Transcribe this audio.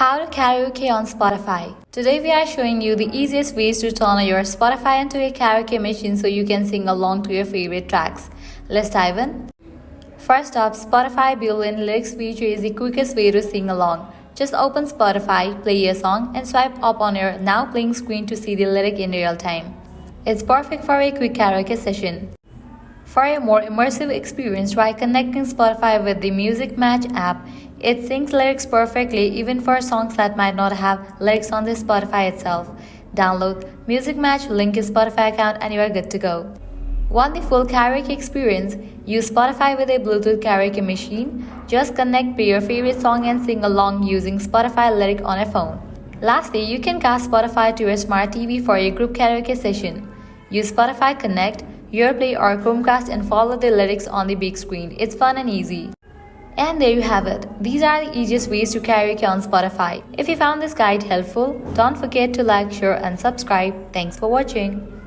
How to karaoke on Spotify. Today we are showing you the easiest ways to turn on your Spotify into a karaoke machine so you can sing along to your favorite tracks. Let's dive in. First up, Spotify built-in lyrics feature is the quickest way to sing along. Just open Spotify, play a song, and swipe up on your now playing screen to see the lyric in real time. It's perfect for a quick karaoke session. For a more immersive experience, try connecting Spotify with the Music Match app. It syncs lyrics perfectly even for songs that might not have lyrics on the Spotify itself. Download Music Match, link your Spotify account, and you are good to go. Want the full karaoke experience? Use Spotify with a Bluetooth karaoke machine. Just connect, play your favorite song, and sing along using Spotify lyric on a phone. Lastly, you can cast Spotify to your smart TV for a group karaoke session. Use Spotify Connect, Play or Chromecast and follow the lyrics on the big screen. It's fun and easy. And there you have it. These are the easiest ways to karaoke on Spotify. If you found this guide helpful, don't forget to like, share and subscribe. Thanks for watching.